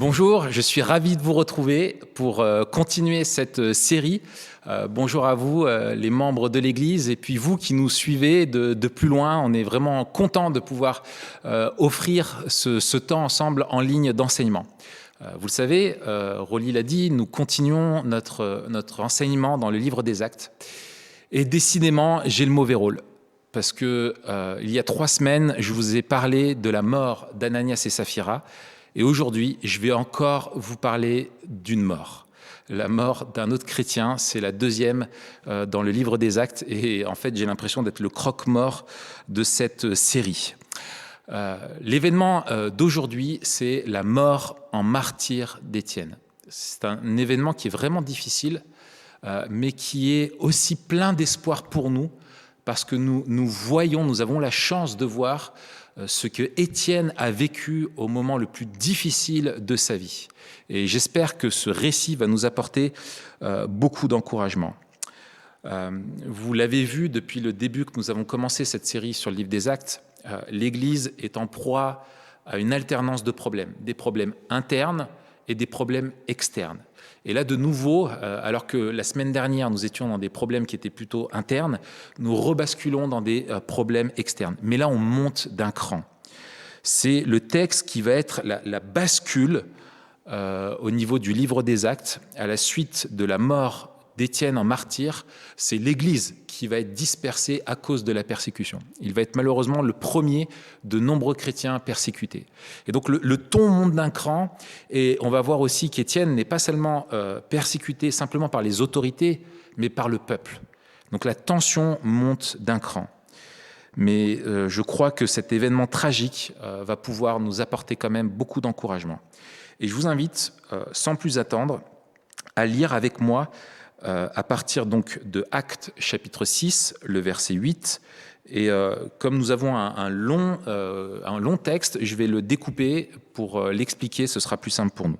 Bonjour, je suis ravi de vous retrouver pour continuer cette série. Bonjour à vous, les membres de l'Église, et puis vous qui nous suivez de plus loin. On est vraiment content de pouvoir offrir ce temps ensemble en ligne d'enseignement. Vous le savez, Rolly l'a dit, nous continuons notre enseignement dans le livre des Actes. Et décidément, j'ai le mauvais rôle. Parce que il y a 3 semaines, je vous ai parlé de la mort d'Ananias et Saphira. Et aujourd'hui, je vais encore vous parler d'une mort. La mort d'un autre chrétien, c'est la deuxième dans le livre des Actes. Et en fait, j'ai l'impression d'être le croque-mort de cette série. L'événement d'aujourd'hui, c'est la mort en martyr d'Étienne. C'est un événement qui est vraiment difficile, mais qui est aussi plein d'espoir pour nous, parce que nous avons la chance de voir ce que Étienne a vécu au moment le plus difficile de sa vie. Et j'espère que ce récit va nous apporter beaucoup d'encouragement. Vous l'avez vu depuis le début que nous avons commencé cette série sur le livre des Actes, l'Église est en proie à une alternance de problèmes, des problèmes internes et des problèmes externes. Et là, de nouveau, alors que la semaine dernière, nous étions dans des problèmes qui étaient plutôt internes, nous rebasculons dans des problèmes externes. Mais là, on monte d'un cran. C'est le texte qui va être la bascule au niveau du livre des Actes, à la suite de la mort d'Étienne en martyr. C'est l'Église qui va être dispersée à cause de la persécution. Il va être malheureusement le premier de nombreux chrétiens persécutés. Et donc le ton monte d'un cran, et on va voir aussi qu'Étienne n'est pas seulement persécuté simplement par les autorités, mais par le peuple. Donc la tension monte d'un cran. Mais je crois que cet événement tragique va pouvoir nous apporter quand même beaucoup d'encouragement. Et je vous invite, sans plus attendre, à lire avec moi à partir donc de Actes chapitre 6, le verset 8. Et comme nous avons un long texte, je vais le découper pour l'expliquer, ce sera plus simple pour nous.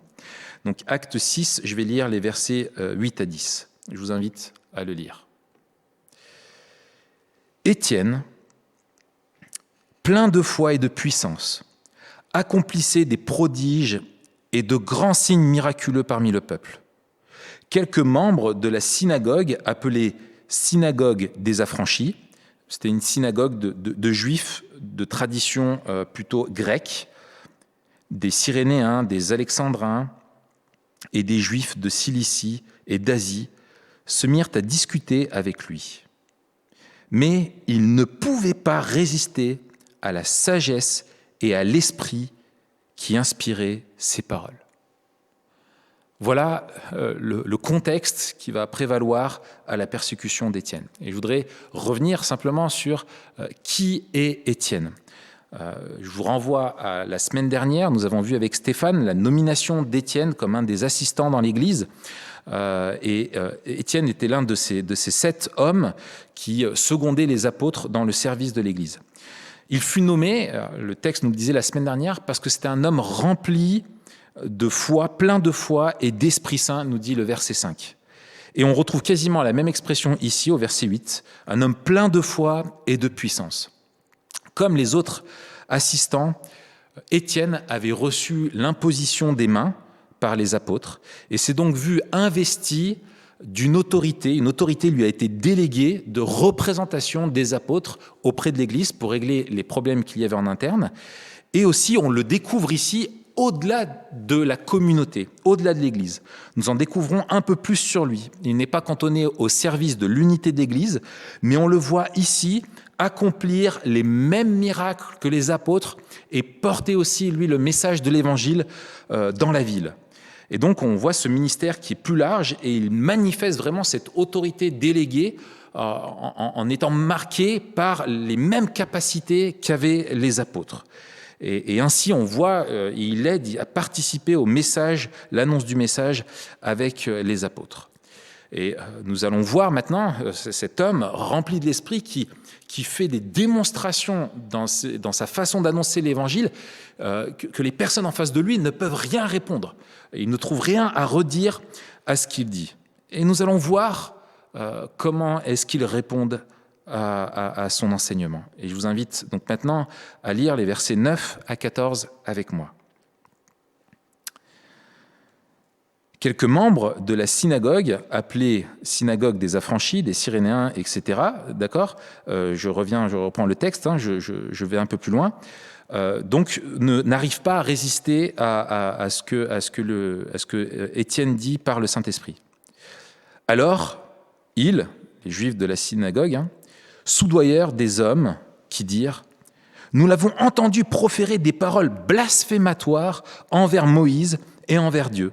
Donc Actes 6, je vais lire les versets 8 à 10. Je vous invite à le lire. Étienne, plein de foi et de puissance, accomplissait des prodiges et de grands signes miraculeux parmi le peuple. Quelques membres de la synagogue, appelée synagogue des affranchis, c'était une synagogue de juifs de tradition plutôt grecque, des Cyrénéens, des Alexandrins et des juifs de Cilicie et d'Asie, se mirent à discuter avec lui. Mais ils ne pouvaient pas résister à la sagesse et à l'esprit qui inspirait ces paroles. Voilà le contexte qui va prévaloir à la persécution d'Étienne. Et je voudrais revenir simplement sur qui est Étienne. Je vous renvoie à la semaine dernière, nous avons vu avec Stéphane la nomination d'Étienne comme un des assistants dans l'Église. Et Étienne était l'un de ces 7 hommes qui secondaient les apôtres dans le service de l'Église. Il fut nommé, le texte nous le disait la semaine dernière, parce que c'était un homme rempli de foi, plein de foi et d'Esprit Saint, nous dit le verset 5. Et on retrouve quasiment la même expression ici au verset 8, un homme plein de foi et de puissance. Comme les autres assistants, Étienne avait reçu l'imposition des mains par les apôtres et s'est donc vu investi d'une autorité. Une autorité lui a été déléguée de représentation des apôtres auprès de l'Église pour régler les problèmes qu'il y avait en interne. Et aussi, on le découvre ici, au-delà de la communauté, au-delà de l'Église. Nous en découvrons un peu plus sur lui. Il n'est pas cantonné au service de l'unité d'Église, mais on le voit ici accomplir les mêmes miracles que les apôtres et porter aussi, lui, le message de l'Évangile dans la ville. Et donc, on voit ce ministère qui est plus large et il manifeste vraiment cette autorité déléguée en étant marqué par les mêmes capacités qu'avaient les apôtres. Et ainsi, on voit, il aide à participer au message, l'annonce du message avec les apôtres. Et nous allons voir maintenant cet homme rempli de l'esprit qui fait des démonstrations dans sa façon d'annoncer l'évangile que les personnes en face de lui ne peuvent rien répondre. Ils ne trouvent rien à redire à ce qu'il dit. Et nous allons voir comment est-ce qu'ils répondent à son enseignement. Et je vous invite donc maintenant à lire les versets 9 à 14 avec moi. Quelques membres de la synagogue, appelée synagogue des affranchis, des Cyrénéens, etc., d'accord, je reprends le texte, je vais un peu plus loin, donc n'arrivent pas à résister à ce que Étienne dit par le Saint-Esprit. Alors, les Juifs de la synagogue, soudoyèrent des hommes qui dirent « Nous l'avons entendu proférer des paroles blasphématoires envers Moïse et envers Dieu. »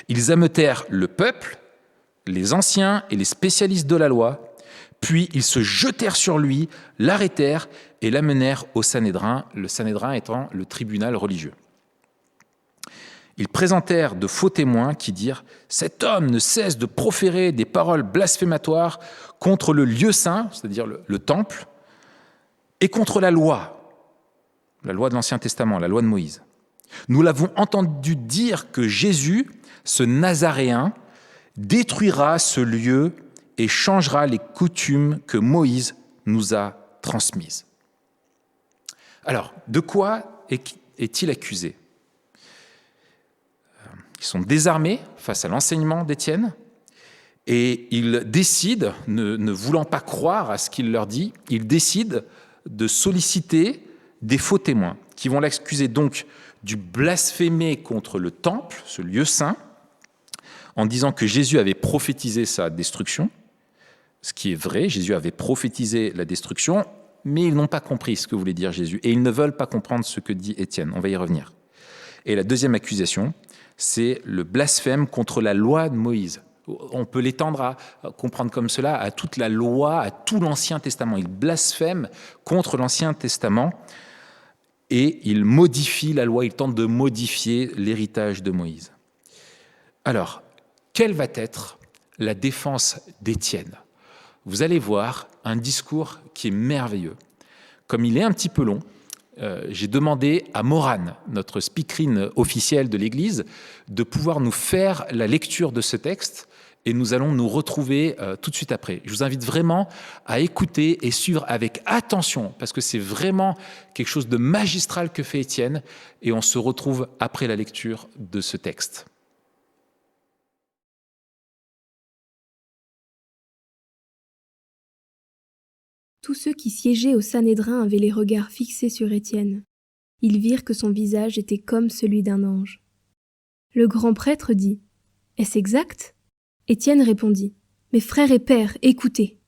Ils ameutèrent le peuple, les anciens et les spécialistes de la loi, puis ils se jetèrent sur lui, l'arrêtèrent et l'amenèrent au Sanhédrin, le Sanhédrin étant le tribunal religieux. Ils présentèrent de faux témoins qui dirent « Cet homme ne cesse de proférer des paroles blasphématoires contre le lieu saint, c'est-à-dire le temple, et contre la loi de l'Ancien Testament, la loi de Moïse. Nous l'avons entendu dire que Jésus, ce Nazaréen, détruira ce lieu et changera les coutumes que Moïse nous a transmises. » Alors, de quoi est-il accusé ? Ils sont désarmés face à l'enseignement d'Étienne et ils décident, ne voulant pas croire à ce qu'il leur dit, ils décident de solliciter des faux témoins qui vont l'accuser donc du blasphémer contre le temple, ce lieu saint, en disant que Jésus avait prophétisé sa destruction, ce qui est vrai, Jésus avait prophétisé la destruction, mais ils n'ont pas compris ce que voulait dire Jésus et ils ne veulent pas comprendre ce que dit Étienne. On va y revenir. Et la deuxième accusation, c'est le blasphème contre la loi de Moïse. On peut l'étendre à comprendre comme cela à toute la loi, à tout l'Ancien Testament. Il blasphème contre l'Ancien Testament et il modifie la loi, il tente de modifier l'héritage de Moïse. Alors, quelle va être la défense d'Étienne ? Vous allez voir un discours qui est merveilleux. Comme il est un petit peu long, j'ai demandé à Morane, notre speakerine officielle de l'Église, de pouvoir nous faire la lecture de ce texte et nous allons nous retrouver tout de suite après. Je vous invite vraiment à écouter et suivre avec attention parce que c'est vraiment quelque chose de magistral que fait Étienne et on se retrouve après la lecture de ce texte. Tous ceux qui siégeaient au Sanhédrin avaient les regards fixés sur Étienne. Ils virent que son visage était comme celui d'un ange. Le grand prêtre dit « Est-ce exact ?» Étienne répondit « Mes frères et pères, écoutez.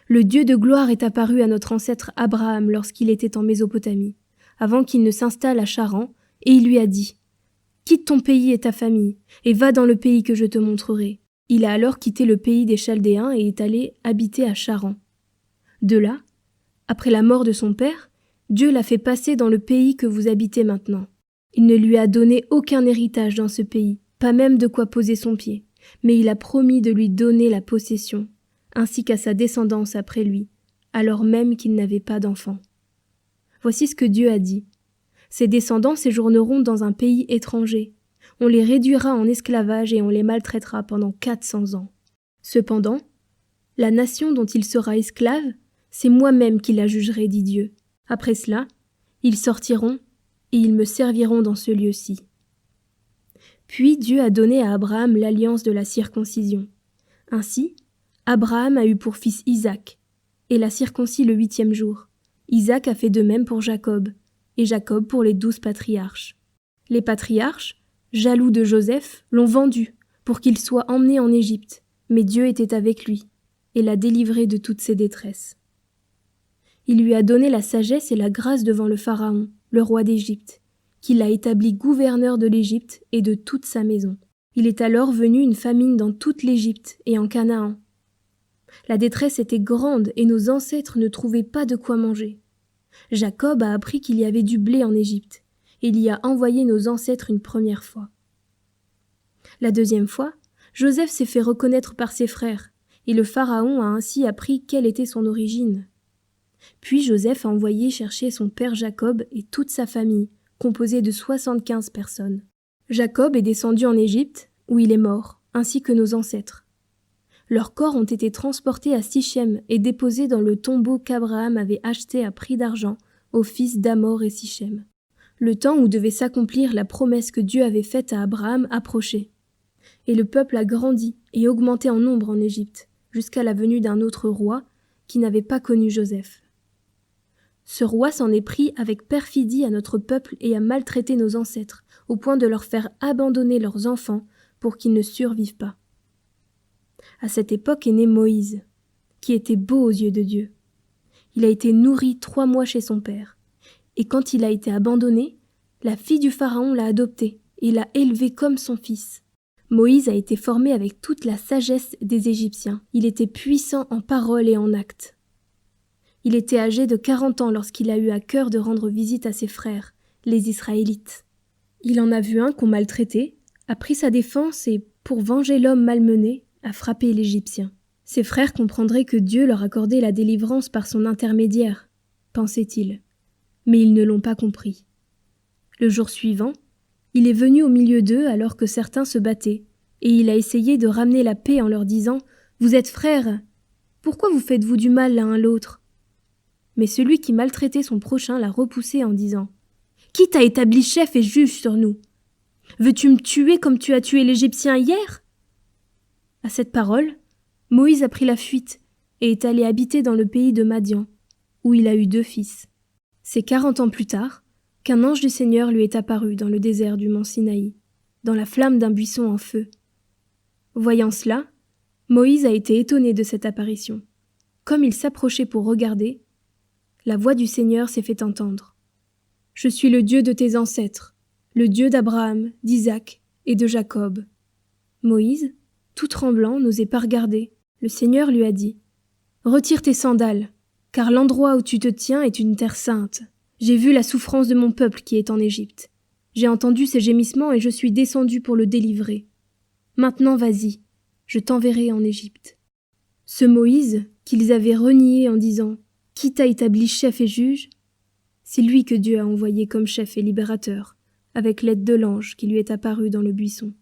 Le Dieu de gloire est apparu à notre ancêtre Abraham lorsqu'il était en Mésopotamie, avant qu'il ne s'installe à Charan, et il lui a dit « Quitte ton pays et ta famille, et va dans le pays que je te montrerai. » Il a alors quitté le pays des Chaldéens et est allé habiter à Charan. De là, après la mort de son père, Dieu l'a fait passer dans le pays que vous habitez maintenant. Il ne lui a donné aucun héritage dans ce pays, pas même de quoi poser son pied, mais il a promis de lui donner la possession, ainsi qu'à sa descendance après lui, alors même qu'il n'avait pas d'enfant. Voici ce que Dieu a dit. Ses descendants séjourneront dans un pays étranger. On les réduira en esclavage et on les maltraitera pendant 400 ans. Cependant, la nation dont il sera esclave, c'est moi-même qui la jugerai, dit Dieu. Après cela, ils sortiront et ils me serviront dans ce lieu-ci. Puis Dieu a donné à Abraham l'alliance de la circoncision. Ainsi, Abraham a eu pour fils Isaac, et l'a circoncis le 8e jour. Isaac a fait de même pour Jacob, et Jacob pour les 12 patriarches. Les patriarches, jaloux de Joseph, l'ont vendu pour qu'il soit emmené en Égypte, mais Dieu était avec lui, et l'a délivré de toutes ses détresses. Il lui a donné la sagesse et la grâce devant le Pharaon, le roi d'Égypte, qui l'a établi gouverneur de l'Égypte et de toute sa maison. Il est alors venu une famine dans toute l'Égypte et en Canaan. La détresse était grande et nos ancêtres ne trouvaient pas de quoi manger. Jacob a appris qu'il y avait du blé en Égypte, et il y a envoyé nos ancêtres une première fois. La deuxième fois, Joseph s'est fait reconnaître par ses frères, et le Pharaon a ainsi appris quelle était son origine. Puis Joseph a envoyé chercher son père Jacob et toute sa famille, composée de 75 personnes. Jacob est descendu en Égypte, où il est mort, ainsi que nos ancêtres. Leurs corps ont été transportés à Sichem et déposés dans le tombeau qu'Abraham avait acheté à prix d'argent aux fils d'Hamor et Sichem. Le temps où devait s'accomplir la promesse que Dieu avait faite à Abraham approchait. Et le peuple a grandi et augmenté en nombre en Égypte, jusqu'à la venue d'un autre roi qui n'avait pas connu Joseph. Ce roi s'en est pris avec perfidie à notre peuple et a maltraité nos ancêtres, au point de leur faire abandonner leurs enfants pour qu'ils ne survivent pas. À cette époque est né Moïse, qui était beau aux yeux de Dieu. Il a été nourri 3 mois chez son père, et quand il a été abandonné, la fille du pharaon l'a adopté et l'a élevé comme son fils. Moïse a été formé avec toute la sagesse des Égyptiens. Il était puissant en parole et en actes. Il était âgé de 40 ans lorsqu'il a eu à cœur de rendre visite à ses frères, les Israélites. Il en a vu un qu'on maltraitait, a pris sa défense et, pour venger l'homme malmené, a frappé l'Égyptien. Ses frères comprendraient que Dieu leur accordait la délivrance par son intermédiaire, pensait-il. Mais ils ne l'ont pas compris. Le jour suivant, il est venu au milieu d'eux alors que certains se battaient, et il a essayé de ramener la paix en leur disant « Vous êtes frères, pourquoi vous faites-vous du mal l'un à l'autre » Mais celui qui maltraitait son prochain l'a repoussé en disant « Qui t'a établi chef et juge sur nous ? Veux-tu me tuer comme tu as tué l'Égyptien hier ?» À cette parole, Moïse a pris la fuite et est allé habiter dans le pays de Madian, où il a eu 2 fils. C'est 40 ans plus tard qu'un ange du Seigneur lui est apparu dans le désert du mont Sinaï, dans la flamme d'un buisson en feu. Voyant cela, Moïse a été étonné de cette apparition. Comme il s'approchait pour regarder, la voix du Seigneur s'est fait entendre. « Je suis le Dieu de tes ancêtres, le Dieu d'Abraham, d'Isaac et de Jacob. » Moïse, tout tremblant, n'osait pas regarder. Le Seigneur lui a dit « Retire tes sandales, car l'endroit où tu te tiens est une terre sainte. J'ai vu la souffrance de mon peuple qui est en Égypte. J'ai entendu ses gémissements et je suis descendu pour le délivrer. Maintenant vas-y, je t'enverrai en Égypte. » Ce Moïse, qu'ils avaient renié en disant « Qui t'a établi chef et juge ?» c'est lui que Dieu a envoyé comme chef et libérateur, avec l'aide de l'ange qui lui est apparu dans le buisson.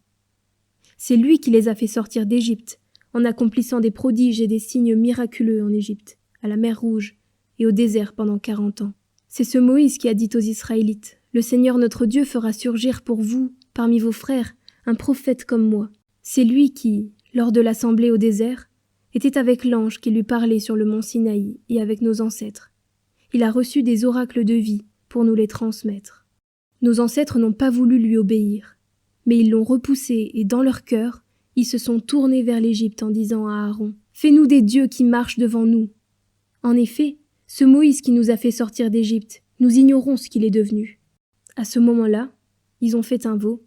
C'est lui qui les a fait sortir d'Égypte, en accomplissant des prodiges et des signes miraculeux en Égypte, à la mer Rouge et au désert pendant 40 ans. C'est ce Moïse qui a dit aux Israélites « Le Seigneur notre Dieu fera surgir pour vous, parmi vos frères, un prophète comme moi. » C'est lui qui, lors de l'assemblée au désert, était avec l'ange qui lui parlait sur le mont Sinaï et avec nos ancêtres. Il a reçu des oracles de vie pour nous les transmettre. Nos ancêtres n'ont pas voulu lui obéir, mais ils l'ont repoussé et dans leur cœur, ils se sont tournés vers l'Égypte en disant à Aaron « Fais-nous des dieux qui marchent devant nous. » En effet, ce Moïse qui nous a fait sortir d'Égypte, nous ignorons ce qu'il est devenu. À ce moment-là, ils ont fait un veau,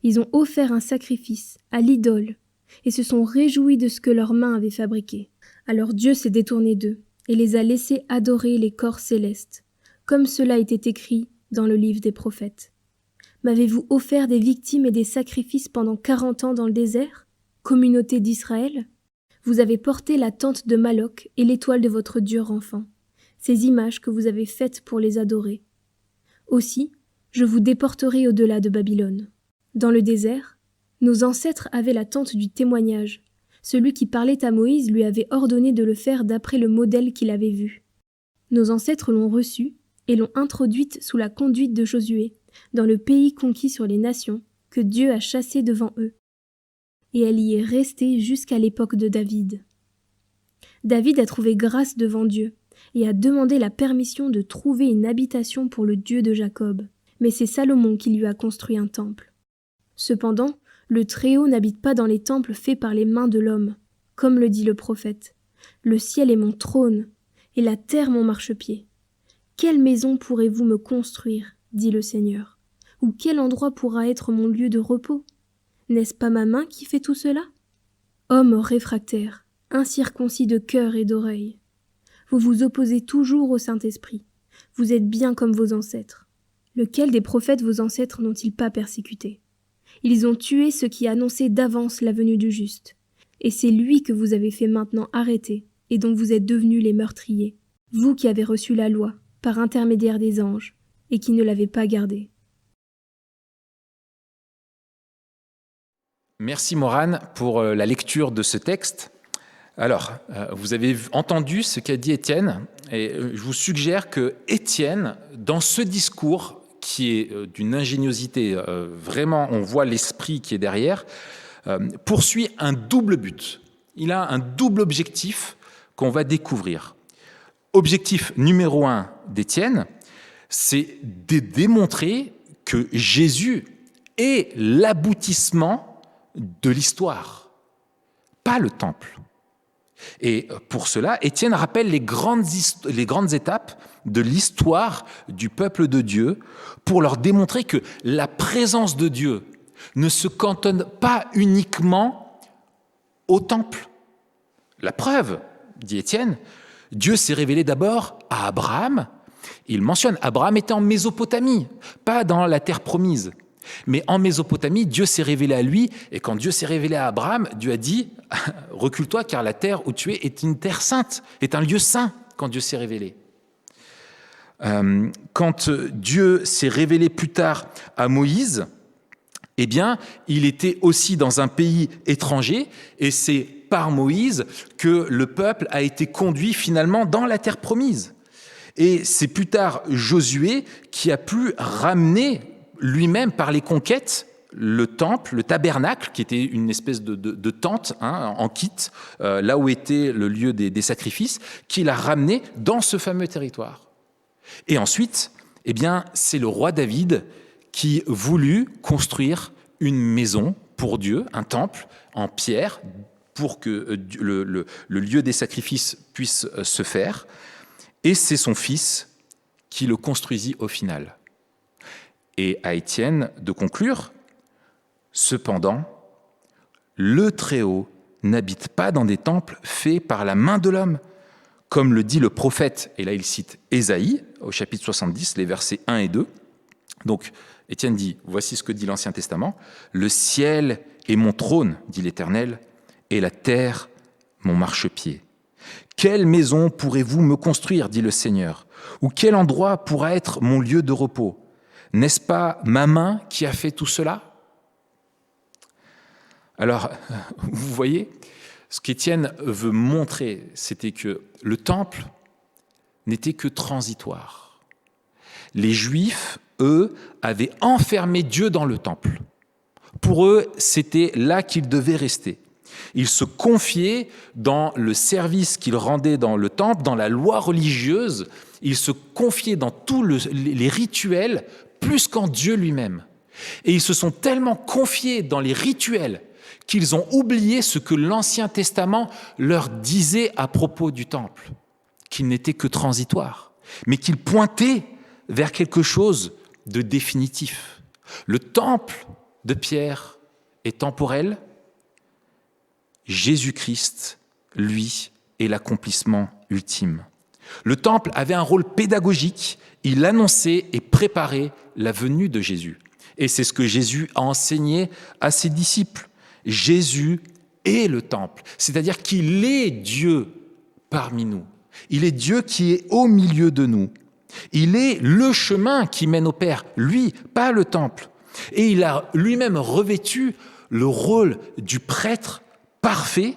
ils ont offert un sacrifice à l'idole et se sont réjouis de ce que leurs mains avaient fabriqué. Alors Dieu s'est détourné d'eux et les a laissés adorer les corps célestes, comme cela était écrit dans le livre des prophètes. M'avez-vous offert des victimes et des sacrifices pendant 40 ans dans le désert, communauté d'Israël ? Vous avez porté la tente de Moloch et l'étoile de votre dieu enfant, ces images que vous avez faites pour les adorer. Aussi, je vous déporterai au-delà de Babylone. Dans le désert, nos ancêtres avaient la tente du témoignage. Celui qui parlait à Moïse lui avait ordonné de le faire d'après le modèle qu'il avait vu. Nos ancêtres l'ont reçue et l'ont introduite sous la conduite de Josué, dans le pays conquis sur les nations, que Dieu a chassé devant eux. Et elle y est restée jusqu'à l'époque de David. David a trouvé grâce devant Dieu et a demandé la permission de trouver une habitation pour le Dieu de Jacob. Mais c'est Salomon qui lui a construit un temple. Cependant, le Très-Haut n'habite pas dans les temples faits par les mains de l'homme, comme le dit le prophète. Le ciel est mon trône, et la terre mon marchepied. Quelle maison pourrez-vous me construire, dit le Seigneur, ou quel endroit pourra être mon lieu de repos? N'est-ce pas ma main qui fait tout cela? Hommes réfractaires, incirconcis de cœur et d'oreille, vous vous opposez toujours au Saint-Esprit. Vous êtes bien comme vos ancêtres. Lequel des prophètes vos ancêtres n'ont-ils pas persécuté? Ils ont tué ceux qui annonçaient d'avance la venue du juste. Et c'est lui que vous avez fait maintenant arrêter et dont vous êtes devenus les meurtriers. Vous qui avez reçu la loi par intermédiaire des anges et qui ne l'avez pas gardée. Merci Morane pour la lecture de ce texte. Alors, vous avez entendu ce qu'a dit Étienne, et je vous suggère que Étienne, dans ce discours qui est d'une ingéniosité, vraiment, on voit l'esprit qui est derrière, poursuit un double but. Il a un double objectif qu'on va découvrir. Objectif numéro 1 d'Étienne, c'est de démontrer que Jésus est l'aboutissement de l'histoire, pas le temple. Et pour cela, Étienne rappelle les grandes étapes de l'histoire du peuple de Dieu pour leur démontrer que la présence de Dieu ne se cantonne pas uniquement au temple. La preuve, dit Étienne, Dieu s'est révélé d'abord à Abraham. Il mentionne Abraham était en Mésopotamie, pas dans la terre promise. Mais en Mésopotamie, Dieu s'est révélé à lui, et quand Dieu s'est révélé à Abraham, Dieu a dit « Recule-toi, car la terre où tu es est une terre sainte, est un lieu saint, quand Dieu s'est révélé. » Quand Dieu s'est révélé plus tard à Moïse, eh bien, il était aussi dans un pays étranger, et c'est par Moïse que le peuple a été conduit finalement dans la terre promise. Et c'est plus tard Josué qui a pu ramener lui-même par les conquêtes le temple, le tabernacle, qui était une espèce de tente en kit, là où était le lieu des sacrifices, qu'il a ramené dans ce fameux territoire. Et ensuite, eh bien, c'est le roi David qui voulut construire une maison pour Dieu, un temple en pierre, pour que le lieu des sacrifices puisse se faire. Et c'est son fils qui le construisit au final. Et à Étienne de conclure, cependant, le Très-Haut n'habite pas dans des temples faits par la main de l'homme, comme le dit le prophète, et là il cite Ésaïe, au chapitre 70, les versets 1 et 2. Donc Étienne dit, voici ce que dit l'Ancien Testament, « Le ciel est mon trône, dit l'Éternel, et la terre mon marchepied. Quelle maison pourrez-vous me construire, dit le Seigneur, ou quel endroit pourra être mon lieu de repos ? N'est-ce pas ma main qui a fait tout cela ?» Alors, vous voyez, ce qu'Étienne veut montrer, c'était que le temple n'était que transitoire. Les Juifs, eux, avaient enfermé Dieu dans le temple. Pour eux, c'était là qu'il devait rester. Ils se confiaient dans le service qu'ils rendaient dans le temple, dans la loi religieuse. Ils se confiaient dans tous les rituels plus qu'en Dieu lui-même. Et ils se sont tellement confiés dans les rituels qu'ils ont oublié ce que l'Ancien Testament leur disait à propos du temple, qu'il n'était que transitoire, mais qu'il pointait vers quelque chose de définitif. Le temple de Pierre est temporel. Jésus-Christ, lui, est l'accomplissement ultime. Le temple avait un rôle pédagogique, il annonçait et préparait la venue de Jésus. Et c'est ce que Jésus a enseigné à ses disciples. Jésus est le temple, c'est-à-dire qu'il est Dieu parmi nous. Il est Dieu qui est au milieu de nous. Il est le chemin qui mène au Père, lui, pas le temple. Et il a lui-même revêtu le rôle du prêtre parfait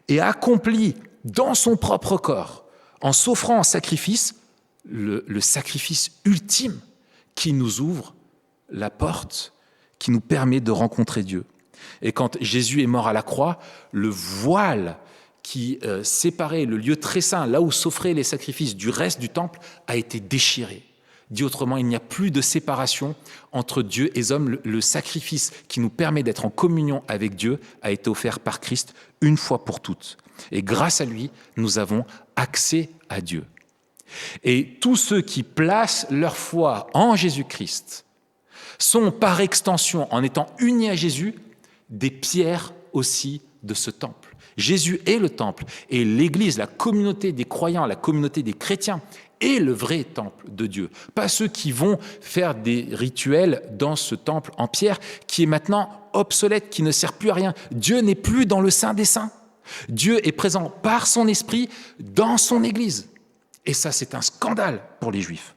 et accompli dans son propre corps, en s'offrant en sacrifice, le sacrifice ultime qui nous ouvre la porte, qui nous permet de rencontrer Dieu. Et quand Jésus est mort à la croix, le voile qui séparait le lieu très saint, là où s'offraient les sacrifices du reste du temple, a été déchiré. Dit autrement, il n'y a plus de séparation entre Dieu et les hommes. Le sacrifice qui nous permet d'être en communion avec Dieu a été offert par Christ une fois pour toutes. Et grâce à lui, nous avons accès à Dieu. Et tous ceux qui placent leur foi en Jésus-Christ sont par extension, en étant unis à Jésus, des pierres aussi de ce temple. Jésus est le temple et l'Église, la communauté des croyants, la communauté des chrétiens est le vrai temple de Dieu. Pas ceux qui vont faire des rituels dans ce temple en pierre qui est maintenant obsolète, qui ne sert plus à rien. Dieu n'est plus dans le Saint des Saints. Dieu est présent par son esprit dans son Église. Et ça, c'est un scandale pour les Juifs.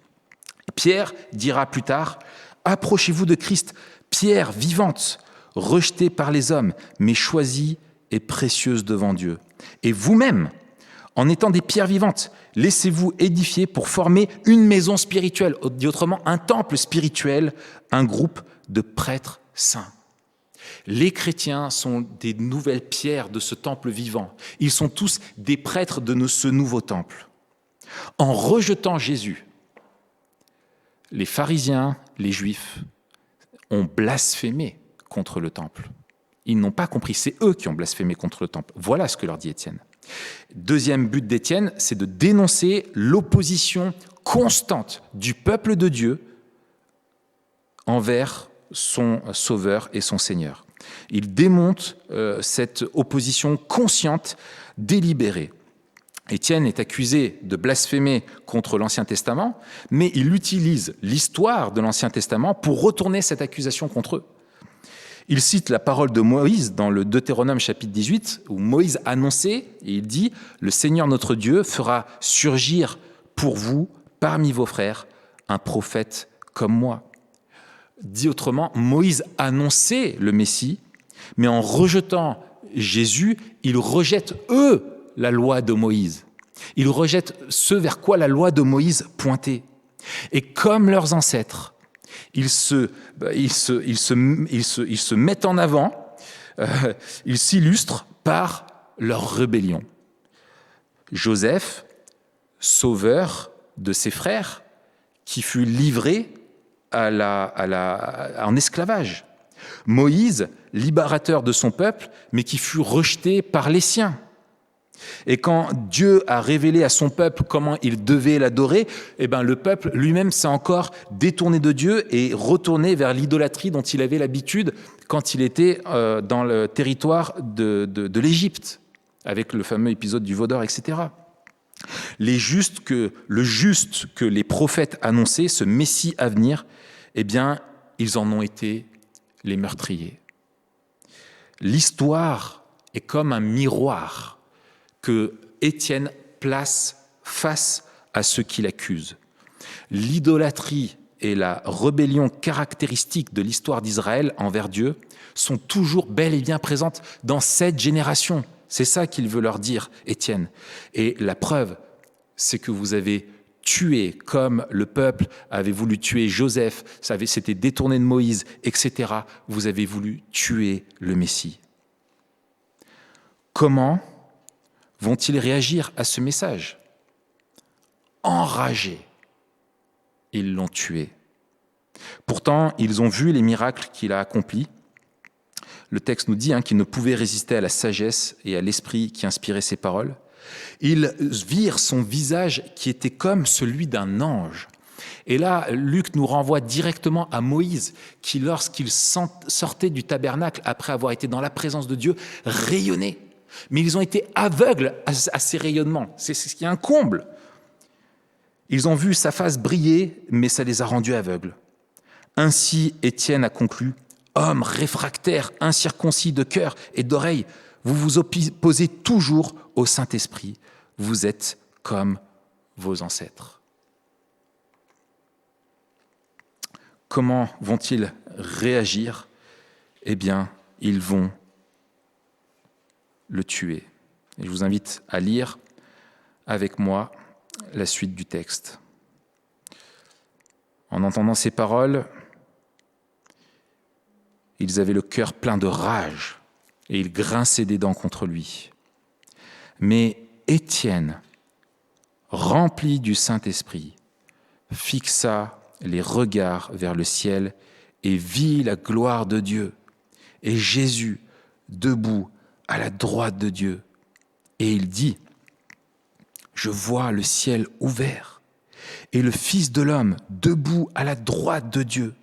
Pierre dira plus tard, « Approchez-vous de Christ, pierre vivante, rejetée par les hommes, mais choisie et précieuse devant Dieu. Et vous-même, en étant des pierres vivantes, laissez-vous édifier pour former une maison spirituelle, dit autrement un temple spirituel, un groupe de prêtres saints. » Les chrétiens sont des nouvelles pierres de ce temple vivant. Ils sont tous des prêtres de ce nouveau temple. En rejetant Jésus, les pharisiens, les juifs, ont blasphémé contre le temple. Ils n'ont pas compris, c'est eux qui ont blasphémé contre le temple. Voilà ce que leur dit Étienne. Deuxième but d'Étienne, c'est de dénoncer l'opposition constante du peuple de Dieu envers son Sauveur et son Seigneur. Il démonte cette opposition consciente, délibérée. Étienne est accusé de blasphémer contre l'Ancien Testament, mais il utilise l'histoire de l'Ancien Testament pour retourner cette accusation contre eux. Il cite la parole de Moïse dans le Deutéronome chapitre 18, où Moïse annonçait, et il dit « Le Seigneur notre Dieu fera surgir pour vous, parmi vos frères, un prophète comme moi. » Dit autrement, Moïse annonçait le Messie, mais en rejetant Jésus, ils rejettent eux la loi de Moïse. Ils rejettent ce vers quoi la loi de Moïse pointait. Et comme leurs ancêtres, ils se mettent en avant, ils s'illustrent par leur rébellion. Joseph, sauveur de ses frères, qui fut livré en esclavage. Moïse, libérateur de son peuple, mais qui fut rejeté par les siens. Et quand Dieu a révélé à son peuple comment il devait l'adorer, le peuple lui-même s'est encore détourné de Dieu et retourné vers l'idolâtrie dont il avait l'habitude quand il était dans le territoire de l'Égypte, avec le fameux épisode du veau d'or, etc. Le juste que les prophètes annonçaient, ce Messie à venir, ils en ont été les meurtriers. L'histoire est comme un miroir que Étienne place face à ceux qui l'accusent. L'idolâtrie et la rébellion caractéristique de l'histoire d'Israël envers Dieu sont toujours bel et bien présentes dans cette génération. C'est ça qu'il veut leur dire, Étienne. Et la preuve, c'est que vous avez tué, comme le peuple avait voulu tuer Joseph, s'était détourné de Moïse, etc. Vous avez voulu tuer le Messie. Comment vont-ils réagir à ce message? Enragés, ils l'ont tué. Pourtant, ils ont vu les miracles qu'il a accomplis. Le texte nous dit qu'il ne pouvait résister à la sagesse et à l'esprit qui inspirait ses paroles. Ils virent son visage qui était comme celui d'un ange. Et là, Luc nous renvoie directement à Moïse, qui, lorsqu'il sortait du tabernacle, après avoir été dans la présence de Dieu, rayonnait. Mais ils ont été aveugles à ces rayonnements. C'est ce qui est un comble. Ils ont vu sa face briller, mais ça les a rendus aveugles. Ainsi, Étienne a conclu, « Hommes réfractaires, incirconcis de cœur et d'oreille, vous vous opposez toujours au Saint-Esprit. Vous êtes comme vos ancêtres. » Comment vont-ils réagir? Ils vont le tuer. Et je vous invite à lire avec moi la suite du texte. En entendant ces paroles, ils avaient le cœur plein de rage et ils grinçaient des dents contre lui. Mais Étienne, rempli du Saint-Esprit, fixa les regards vers le ciel et vit la gloire de Dieu et Jésus debout à la droite de Dieu. Et il dit, « Je vois le ciel ouvert et le Fils de l'homme debout à la droite de Dieu. »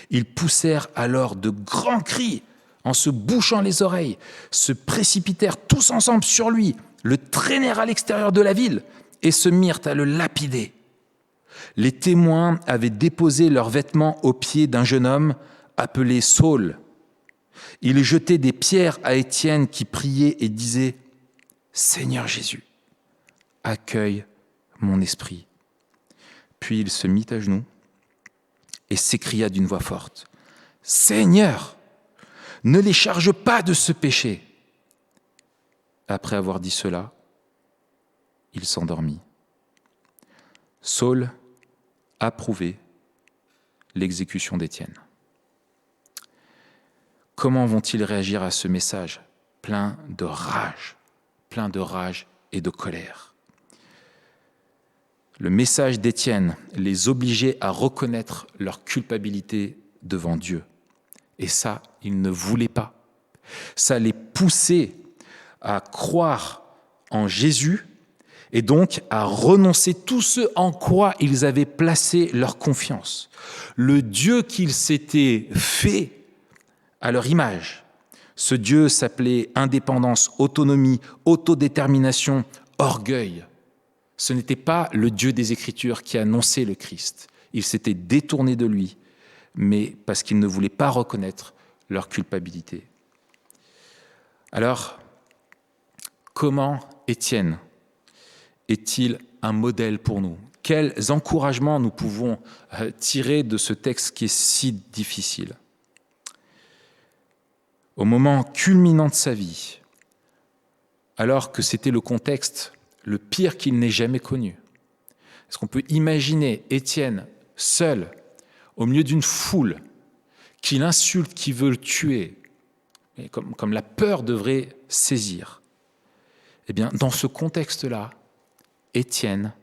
Ils poussèrent alors de grands cris en se bouchant les oreilles, se précipitèrent tous ensemble sur lui, le traînèrent à l'extérieur de la ville et se mirent à le lapider. Les témoins avaient déposé leurs vêtements aux pieds d'un jeune homme appelé Saul. Ils jetaient des pierres à Étienne qui priait et disait « Seigneur Jésus, accueille mon esprit. » Puis il se mit à genoux et s'écria d'une voix forte « Seigneur, ne les charge pas de ce péché. » Après avoir dit cela, il s'endormit. Saul approuvait l'exécution d'Étienne. Comment vont-ils réagir à ce message plein de rage et de colère? Le message d'Étienne les obligeait à reconnaître leur culpabilité devant Dieu. Et ça, ils ne voulaient pas. Ça les poussait à croire en Jésus et donc à renoncer tout ce en quoi ils avaient placé leur confiance. Le Dieu qu'ils s'étaient fait à leur image. Ce Dieu s'appelait indépendance, autonomie, autodétermination, orgueil. Ce n'était pas le Dieu des Écritures qui annonçait le Christ. Ils s'étaient détournés de lui, mais parce qu'ils ne voulaient pas reconnaître leur culpabilité. Alors, comment Étienne est-il un modèle pour nous? Quels encouragements nous pouvons tirer de ce texte qui est si difficile? Au moment culminant de sa vie, alors que c'était le contexte le pire qu'il n'ait jamais connu, est-ce qu'on peut imaginer Étienne seul, au milieu d'une foule, qui l'insulte, qui veut le tuer, et comme la peur devrait saisir? Eh bien, dans ce contexte-là, Étienne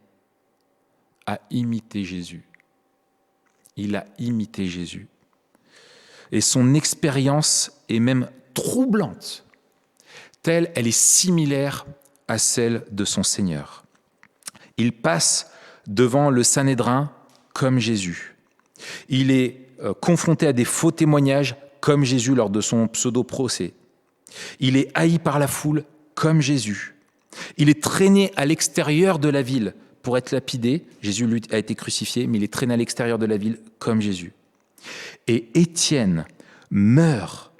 a imité Jésus. Il a imité Jésus. Et son expérience est même troublante, telle elle est similaire à celle de son Seigneur. Il passe devant le Sanhédrin comme Jésus. Il est confronté à des faux témoignages comme Jésus lors de son pseudo-procès. Il est haï par la foule comme Jésus. Il est traîné à l'extérieur de la ville pour être lapidé. Jésus, lui, a été crucifié, mais il est traîné à l'extérieur de la ville comme Jésus. Et Étienne meurt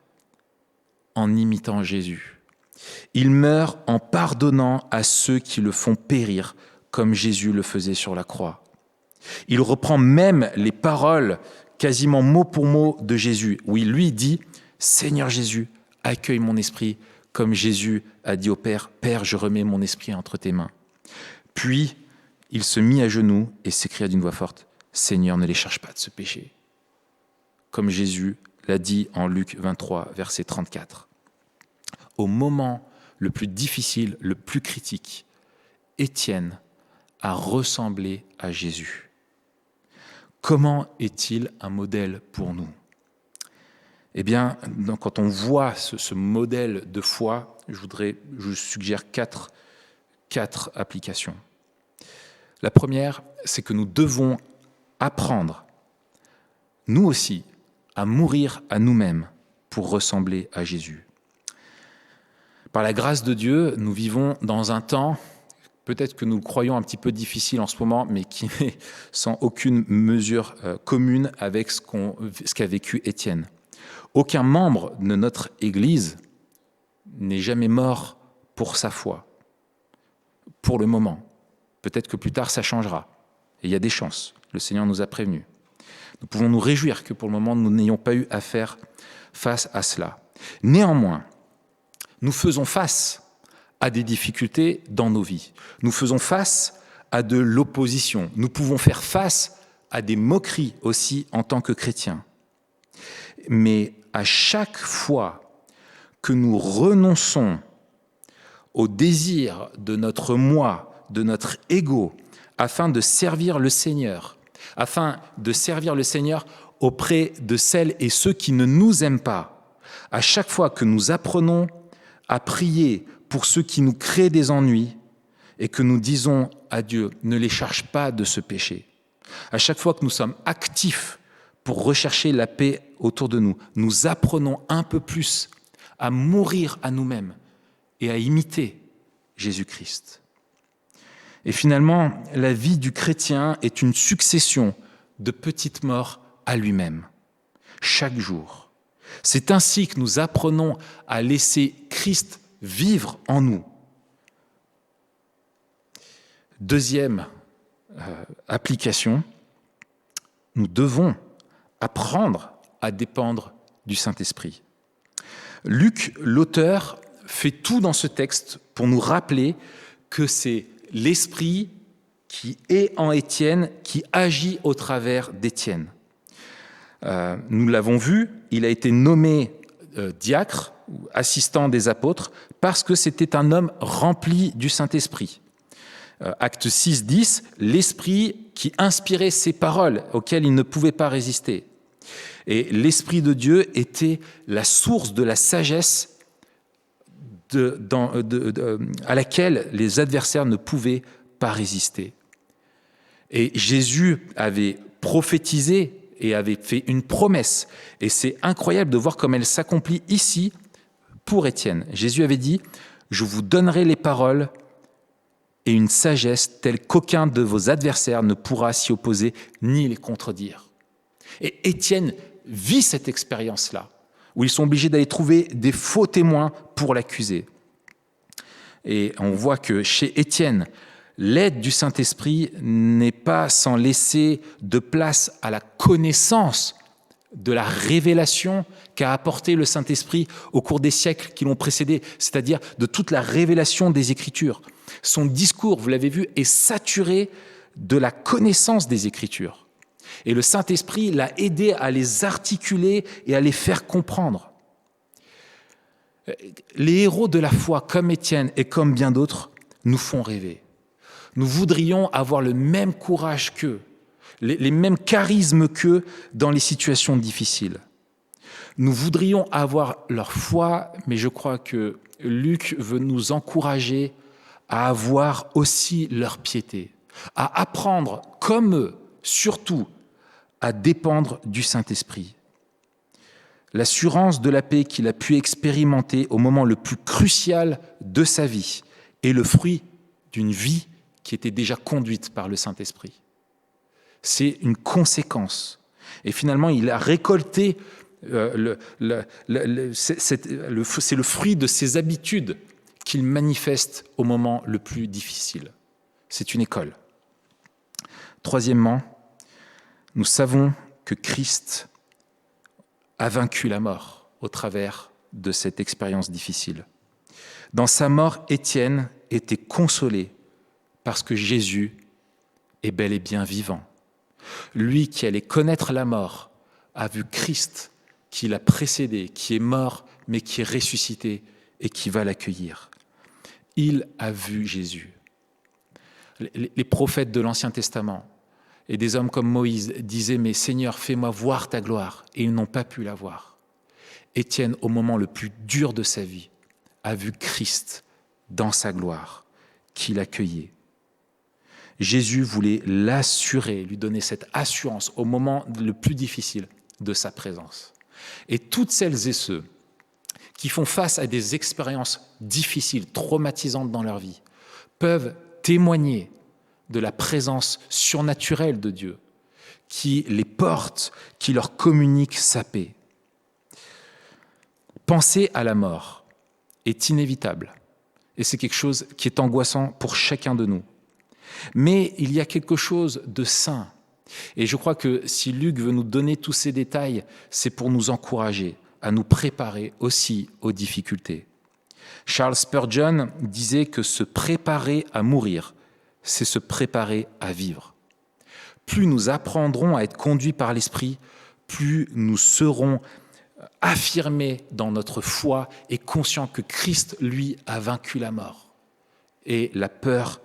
en imitant Jésus. Il meurt en pardonnant à ceux qui le font périr, comme Jésus le faisait sur la croix. Il reprend même les paroles quasiment mot pour mot de Jésus, où il lui dit « Seigneur Jésus, accueille mon esprit », comme Jésus a dit au Père « Père, je remets mon esprit entre tes mains ». Puis, il se mit à genoux et s'écria d'une voix forte « Seigneur, ne les cherche pas de ce péché », comme Jésus l'a dit en Luc 23, verset 34. Au moment le plus difficile, le plus critique, Étienne a ressemblé à Jésus. Comment est-il un modèle pour nous? Eh bien, quand on voit ce modèle de foi, je suggère quatre applications. La première, c'est que nous devons apprendre, nous aussi, à mourir à nous-mêmes pour ressembler à Jésus. Par la grâce de Dieu, nous vivons dans un temps, peut-être que nous le croyons un petit peu difficile en ce moment, mais qui n'est sans aucune mesure commune avec ce qu'a vécu Étienne. Aucun membre de notre Église n'est jamais mort pour sa foi, pour le moment. Peut-être que plus tard, ça changera. Et il y a des chances. Le Seigneur nous a prévenus. Nous pouvons nous réjouir que pour le moment, nous n'ayons pas eu à faire face à cela. Néanmoins, nous faisons face à des difficultés dans nos vies. Nous faisons face à de l'opposition. Nous pouvons faire face à des moqueries aussi en tant que chrétiens. Mais à chaque fois que nous renonçons au désir de notre moi, de notre ego, afin de servir le Seigneur, auprès de celles et ceux qui ne nous aiment pas, à chaque fois que nous apprenons à prier pour ceux qui nous créent des ennuis et que nous disons à Dieu, ne les charge pas de ce péché. À chaque fois que nous sommes actifs pour rechercher la paix autour de nous, nous apprenons un peu plus à mourir à nous-mêmes et à imiter Jésus-Christ. Et finalement, la vie du chrétien est une succession de petites morts à lui-même, chaque jour. C'est ainsi que nous apprenons à laisser Christ vivre en nous. Deuxième application, nous devons apprendre à dépendre du Saint-Esprit. Luc, l'auteur, fait tout dans ce texte pour nous rappeler que c'est l'Esprit qui est en Étienne, qui agit au travers d'Étienne. Nous l'avons vu, il a été nommé diacre, ou assistant des apôtres, parce que c'était un homme rempli du Saint-Esprit. Acte 6, 10, l'Esprit qui inspirait ces paroles auxquelles il ne pouvait pas résister. Et l'Esprit de Dieu était la source de la sagesse à laquelle les adversaires ne pouvaient pas résister. Et Jésus avait prophétisé et avait fait une promesse. Et c'est incroyable de voir comme elle s'accomplit ici pour Étienne. Jésus avait dit « Je vous donnerai les paroles et une sagesse telle qu'aucun de vos adversaires ne pourra s'y opposer ni les contredire. » Et Étienne vit cette expérience-là, où ils sont obligés d'aller trouver des faux témoins pour l'accuser. Et on voit que chez Étienne, l'aide du Saint-Esprit n'est pas sans laisser de place à la connaissance de la révélation qu'a apporté le Saint-Esprit au cours des siècles qui l'ont précédé, c'est-à-dire de toute la révélation des Écritures. Son discours, vous l'avez vu, est saturé de la connaissance des Écritures. Et le Saint-Esprit l'a aidé à les articuler et à les faire comprendre. Les héros de la foi, comme Étienne et comme bien d'autres, nous font rêver. Nous voudrions avoir le même courage qu'eux, les mêmes charismes qu'eux dans les situations difficiles. Nous voudrions avoir leur foi, mais je crois que Luc veut nous encourager à avoir aussi leur piété, à apprendre comme eux, surtout, à dépendre du Saint-Esprit. L'assurance de la paix qu'il a pu expérimenter au moment le plus crucial de sa vie est le fruit d'une vie qui était déjà conduite par le Saint-Esprit. C'est une conséquence. Et finalement, il a récolté, c'est le fruit de ses habitudes qu'il manifeste au moment le plus difficile. C'est une école. Troisièmement, nous savons que Christ a vaincu la mort au travers de cette expérience difficile. Dans sa mort, Étienne était consolé parce que Jésus est bel et bien vivant. Lui qui allait connaître la mort a vu Christ qui l'a précédé, qui est mort mais qui est ressuscité et qui va l'accueillir. Il a vu Jésus. Les prophètes de l'Ancien Testament et des hommes comme Moïse disaient « Mais Seigneur, fais-moi voir ta gloire » et ils n'ont pas pu la voir. Étienne, au moment le plus dur de sa vie, a vu Christ dans sa gloire, qui l'accueillait. Jésus voulait l'assurer, lui donner cette assurance au moment le plus difficile de sa présence. Et toutes celles et ceux qui font face à des expériences difficiles, traumatisantes dans leur vie, peuvent témoigner de la présence surnaturelle de Dieu, qui les porte, qui leur communique sa paix. Penser à la mort est inévitable, et c'est quelque chose qui est angoissant pour chacun de nous. Mais il y a quelque chose de sain, et je crois que si Luc veut nous donner tous ces détails, c'est pour nous encourager à nous préparer aussi aux difficultés. Charles Spurgeon disait que se préparer à mourir, c'est se préparer à vivre. Plus nous apprendrons à être conduits par l'Esprit, plus nous serons affirmés dans notre foi et conscients que Christ, lui, a vaincu la mort. Et la peur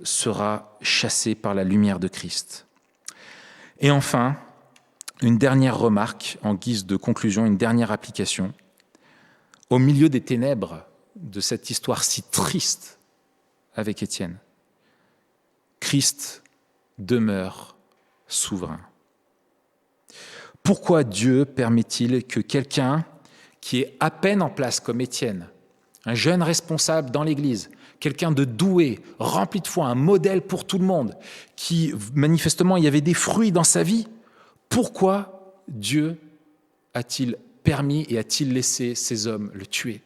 sera chassée par la lumière de Christ. Et enfin, une dernière remarque en guise de conclusion, une dernière application. Au milieu des ténèbres de cette histoire si triste avec Étienne, Christ demeure souverain. Pourquoi Dieu permet-il que quelqu'un qui est à peine en place comme Étienne, un jeune responsable dans l'Église, quelqu'un de doué, rempli de foi, un modèle pour tout le monde, qui manifestement il y avait des fruits dans sa vie, pourquoi Dieu a-t-il permis et a-t-il laissé ces hommes le tuer?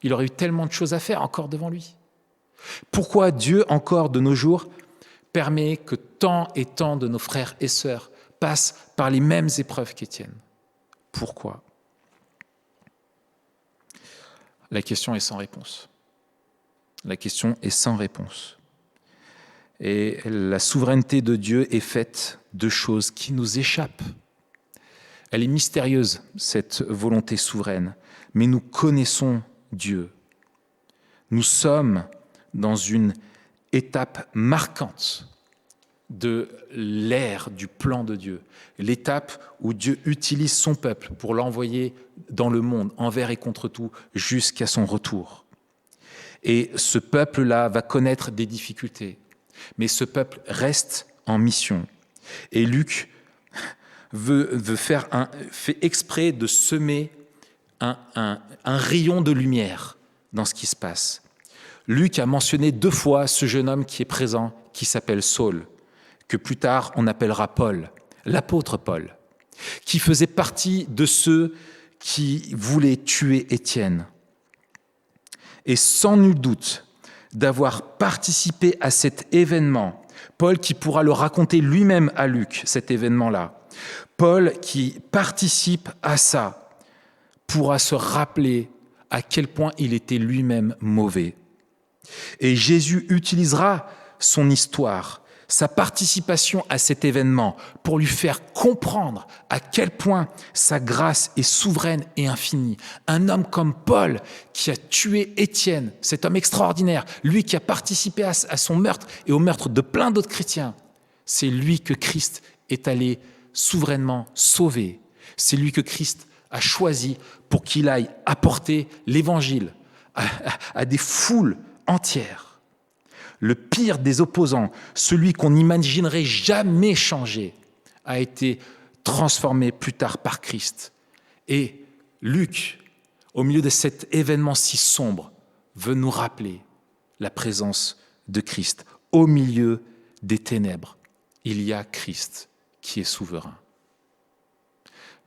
Il aurait eu tellement de choses à faire encore devant lui. Pourquoi Dieu, encore de nos jours, permet que tant et tant de nos frères et sœurs passent par les mêmes épreuves qu'Étienne? Pourquoi? La question est sans réponse. La question est sans réponse. Et la souveraineté de Dieu est faite de choses qui nous échappent. Elle est mystérieuse, cette volonté souveraine, mais nous connaissons Dieu. Nous sommes dans une étape marquante de l'ère du plan de Dieu, l'étape où Dieu utilise son peuple pour l'envoyer dans le monde, envers et contre tout, jusqu'à son retour. Et ce peuple-là va connaître des difficultés, mais ce peuple reste en mission. Et Luc fait exprès de semer un rayon de lumière dans ce qui se passe. Luc a mentionné 2 fois ce jeune homme qui est présent, qui s'appelle Saul, que plus tard on appellera Paul, l'apôtre Paul, qui faisait partie de ceux qui voulaient tuer Étienne. Et sans nul doute d'avoir participé à cet événement, Paul qui pourra le raconter lui-même à Luc, cet événement-là, Paul qui participe à ça, pourra se rappeler à quel point il était lui-même mauvais. Et Jésus utilisera son histoire, sa participation à cet événement pour lui faire comprendre à quel point sa grâce est souveraine et infinie. Un homme comme Paul qui a tué Étienne, cet homme extraordinaire, lui qui a participé à son meurtre et au meurtre de plein d'autres chrétiens, c'est lui que Christ est allé souverainement sauver. C'est lui que Christ a choisi pour qu'il aille apporter l'évangile à des foules entières. Le pire des opposants, celui qu'on n'imaginerait jamais changer, a été transformé plus tard par Christ. Et Luc, au milieu de cet événement si sombre, veut nous rappeler la présence de Christ. Au milieu des ténèbres, il y a Christ qui est souverain.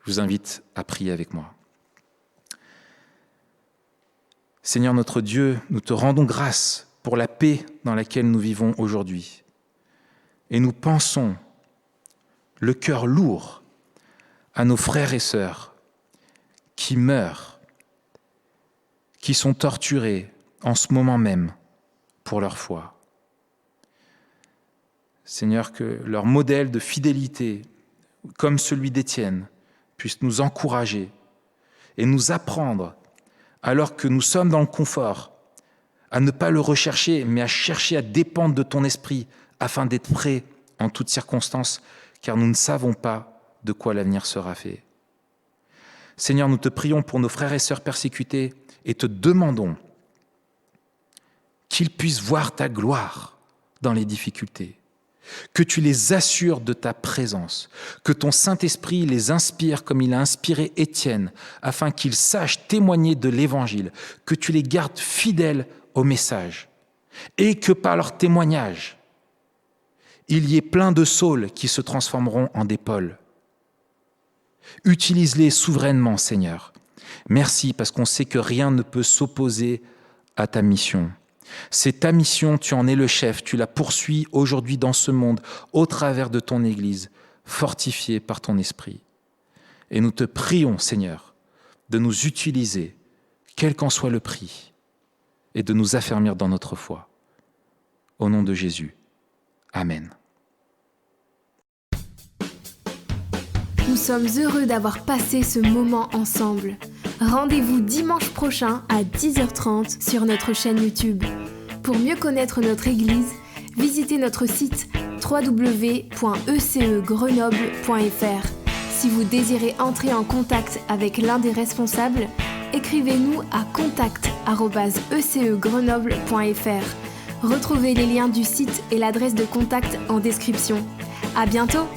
Je vous invite à prier avec moi. Seigneur notre Dieu, nous te rendons grâce pour la paix dans laquelle nous vivons aujourd'hui. Et nous pensons, le cœur lourd, à nos frères et sœurs qui meurent, qui sont torturés en ce moment même pour leur foi. Seigneur, que leur modèle de fidélité, comme celui d'Étienne, puisse nous encourager et nous apprendre, alors que nous sommes dans le confort, à ne pas le rechercher, mais à chercher à dépendre de ton esprit, afin d'être prêts en toutes circonstances, car nous ne savons pas de quoi l'avenir sera fait. Seigneur, nous te prions pour nos frères et sœurs persécutés et te demandons qu'ils puissent voir ta gloire dans les difficultés, que tu les assures de ta présence, que ton Saint-Esprit les inspire comme il a inspiré Étienne, afin qu'ils sachent témoigner de l'Évangile, que tu les gardes fidèles au message, et que par leur témoignage, il y ait plein de Sauls qui se transformeront en des Pauls. Utilise-les souverainement, Seigneur. Merci, parce qu'on sait que rien ne peut s'opposer à ta mission. C'est ta mission, tu en es le chef, tu la poursuis aujourd'hui dans ce monde, au travers de ton Église, fortifiée par ton Esprit. Et nous te prions, Seigneur, de nous utiliser, quel qu'en soit le prix, et de nous affermir dans notre foi. Au nom de Jésus. Amen. Nous sommes heureux d'avoir passé ce moment ensemble. Rendez-vous dimanche prochain à 10h30 sur notre chaîne YouTube. Pour mieux connaître notre Église, visitez notre site www.ecegrenoble.fr. Si vous désirez entrer en contact avec l'un des responsables, écrivez-nous à contact@ecegrenoble.fr. Retrouvez les liens du site et l'adresse de contact en description. À bientôt!